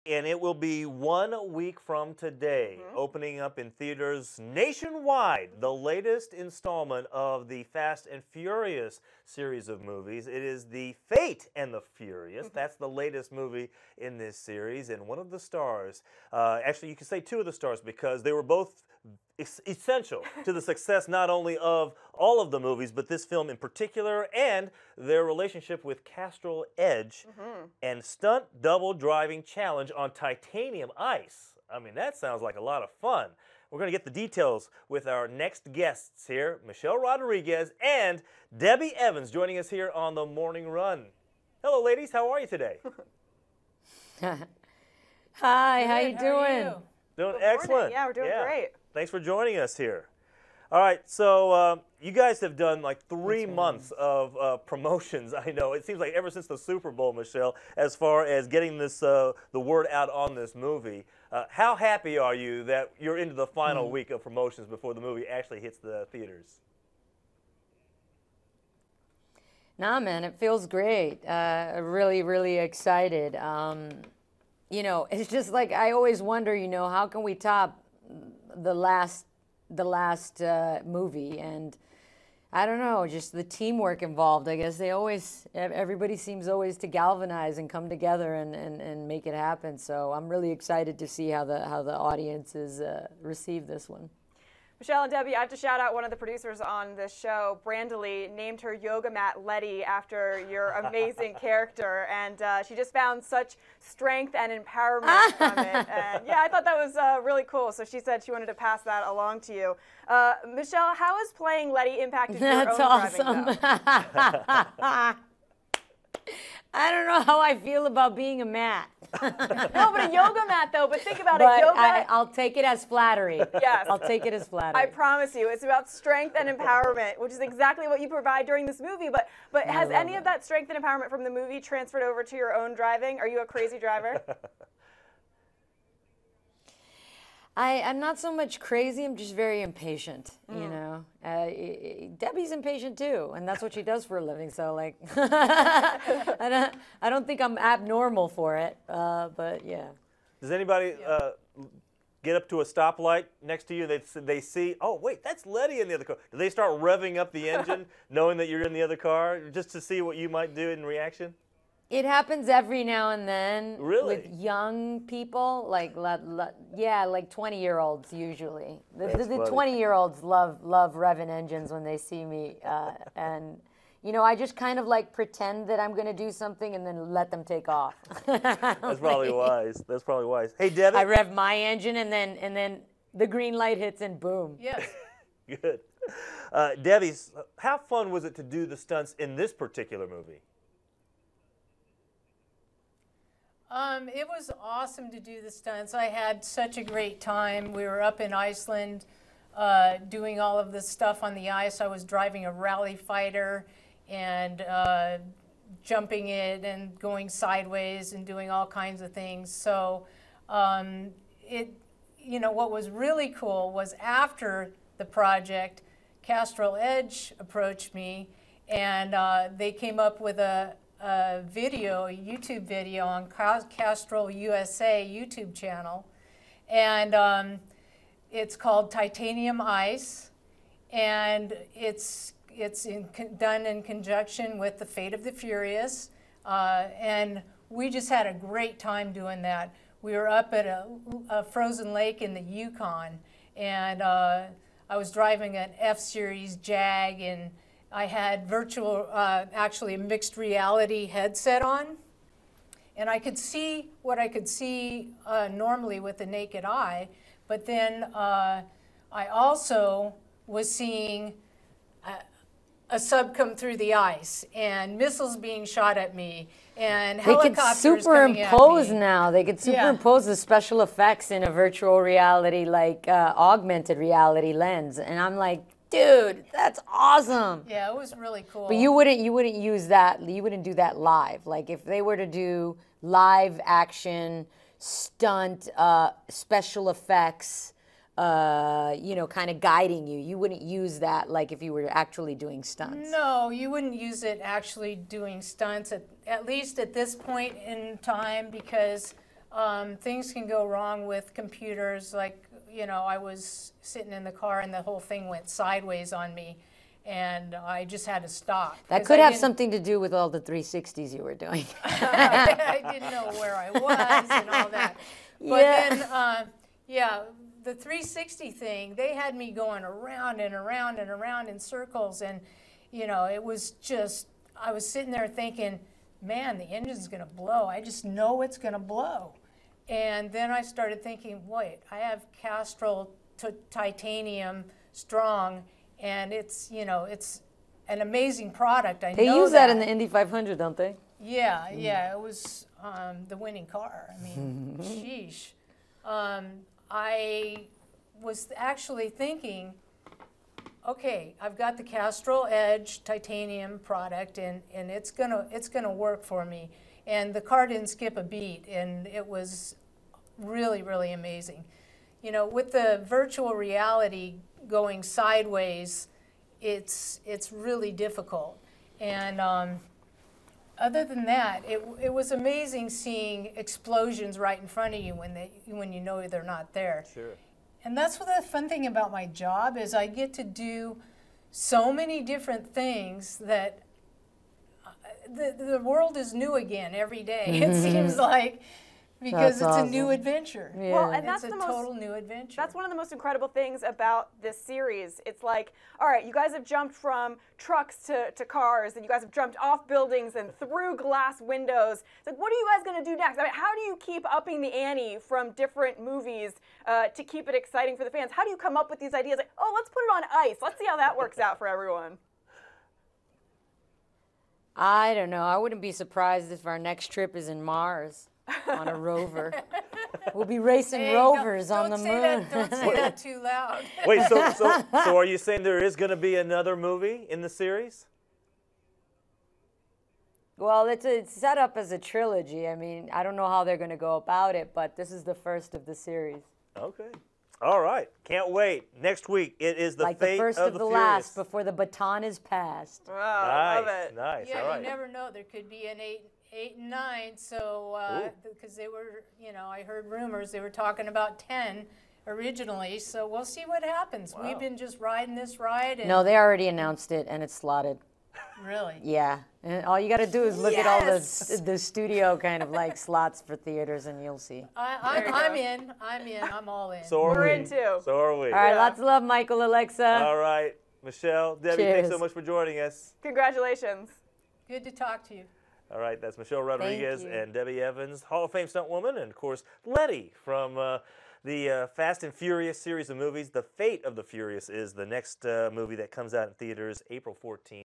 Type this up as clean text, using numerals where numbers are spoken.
and it will be 1 week from today, opening up in theaters nationwide, the latest installment of the Fast and Furious series of movies. It is The Fate and the Furious. That's the latest movie in this series, and one of the stars, actually you can say two of the stars because they were both essential to the success not only of all of the movies, but this film in particular, and their relationship with Castrol Edge and Stunt Double Driving Challenge on titanium ice. I mean, that sounds like a lot of fun. We're going to get the details with our next guests here, Micelle Rodriguez and Debbie Evans, joining us here on The Morning Run. Hello, ladies. How are you today? Hi, how you doing? Doing excellent. Yeah, we're doing great. Thanks for joining us here. All right, so you guys have done like 3 months of promotions. I know it seems like ever since the Super Bowl, Michelle, as far as getting this the word out on this movie. How happy are you that you're into the final week of promotions before the movie actually hits the theaters? Nah, man, it feels great. Really, really excited. You know, it's just like I always wonder, you know, how can we top the last movie? And I don't know, just the teamwork involved. I guess everybody seems always to galvanize and come together and make it happen. So I'm really excited to see how the audiences receive this one. Michelle and Debbie, I have to shout out one of the producers on this show. Brandely named her yoga mat Letty after your amazing character, and she just found such strength and empowerment from it. And yeah, I thought that was really cool. So she said she wanted to pass that along to you. Michelle, how has playing Letty impacted your own driving, though? I don't know how I feel about being a mat. No, but a yoga mat, though. But think about it. Yoga. I'll take it as flattery. Yes. I'll take it as flattery. I promise you, it's about strength and empowerment, which is exactly what you provide during this movie. But has any of that strength and empowerment from the movie transferred over to your own driving? Are you a crazy driver? I'm not so much crazy. I'm just very impatient, you know. Debbie's impatient too, and that's what she does for a living. So, like, I don't think I'm abnormal for it, but yeah. Does anybody get up to a stoplight next to you? They see, oh wait, that's Letty in the other car. Do they start revving up the engine, knowing that you're in the other car, just to see what you might do in reaction? It happens every now and then. Really? With young people, like 20-year-olds usually. The 20-year-olds love revving engines when they see me, and you know, I just kind of like pretend that I'm going to do something and then let them take off. That's probably wise. That's probably wise. Hey, Debbie. I rev my engine and then the green light hits and boom. Yes. Good. Debbie, how fun was it to do the stunts in this particular movie? It was awesome to do the stunts. I had such a great time. We were up in Iceland doing all of this stuff on the ice. I was driving a rally fighter and jumping it and going sideways and doing all kinds of things. So you know, what was really cool was after the project, Castrol Edge approached me, and they came up with a YouTube video on Castrol USA YouTube channel, and it's called Titanium Ice, and it's done in conjunction with The Fate of the Furious, and we just had a great time doing that. We were up at a frozen lake in the Yukon, and I was driving an F-Series Jag, and I had actually a mixed reality headset on, and I could see what I could see normally with the naked eye, but then I also was seeing a sub come through the ice, and missiles being shot at me, and helicopters coming at me. They could superimpose now. They could superimpose the special effects in a virtual reality, like augmented reality lens, and I'm like, dude, that's awesome. Yeah, it was really cool. But you wouldn't use that. You wouldn't do that live. Like if they were to do live action stunt special effects, you know, kind of guiding you, you wouldn't use that like if you were actually doing stunts. No, you wouldn't use it actually doing stunts at least at this point in time, because Things can go wrong with computers. Like, you know, I was sitting in the car and the whole thing went sideways on me, and I just had to stop. That 'cause could I have didn't- something to do with all the 360s you were doing. I didn't know where I was and all that. But Yeah. then, yeah, the 360 thing, they had me going around and around and around in circles. And, you know, it was just, I was sitting there thinking, man, the engine's going to blow. I just know it's going to blow. And then I started thinking, wait, I have Castrol titanium strong, and it's, you know, it's an amazing product. I They know use that in the Indy 500, don't they? Yeah, yeah, it was the winning car. I mean, sheesh. I was actually thinking, okay, I've got the Castrol Edge titanium product, and it's gonna work for me. And the car didn't skip a beat, and it was really, really amazing. You know, with the virtual reality going sideways, it's really difficult. And other than that, it was amazing seeing explosions right in front of you when you know they're not there. Sure. And that's what the fun thing about my job is. I get to do so many different things that the world is new again every day. It seems like, because That's it's awesome. a new adventure. Yeah. Well, and that's It's a the most total new adventure. That's one of the most incredible things about this series. It's like, all right, you guys have jumped from trucks to cars, and you guys have jumped off buildings and through glass windows. It's like, what are you guys going to do next? I mean, how do you keep upping the ante from different movies to keep it exciting for the fans? How do you come up with these ideas? Like, oh, let's put it on ice. Let's see how that works out for everyone. I don't know. I wouldn't be surprised if our next trip is in Mars on a rover. We'll be racing Hey, rovers on the don't say moon. That, don't say that too loud. Wait, so are you saying there is going to be another movie in the series? Well, it's set up as a trilogy. I mean, I don't know how they're going to go about it, but this is the first of the series. Okay. All right. Can't wait. Next week, it is the Like fate the first of of the the Furious. last before the baton is passed. Wow, love Nice, it. nice. Yeah, All right. you never know. There could be an eight and nine. So because they were, you know, I heard rumors they were talking about 10 originally. So we'll see what happens. Wow. We've been just riding this ride. And No, they already announced it, and it's slotted. really. Yeah, and all you got to do is look at all Yes! the studio kind of like slots for theaters, and you'll see. I'm in. I'm all in. So are We're we. in too. So are we. All right, Yeah. lots of love, Michael, Alexa. All right. Michelle, Debbie, thanks so Cheers. much for joining us. Congratulations. Good to talk to you. All right, that's Michelle Rodriguez you. and Debbie Evans, Hall of Fame stuntwoman, and of course, Letty from the Fast and Furious series of movies. The Fate of the Furious is the next movie that comes out in theaters April 14th.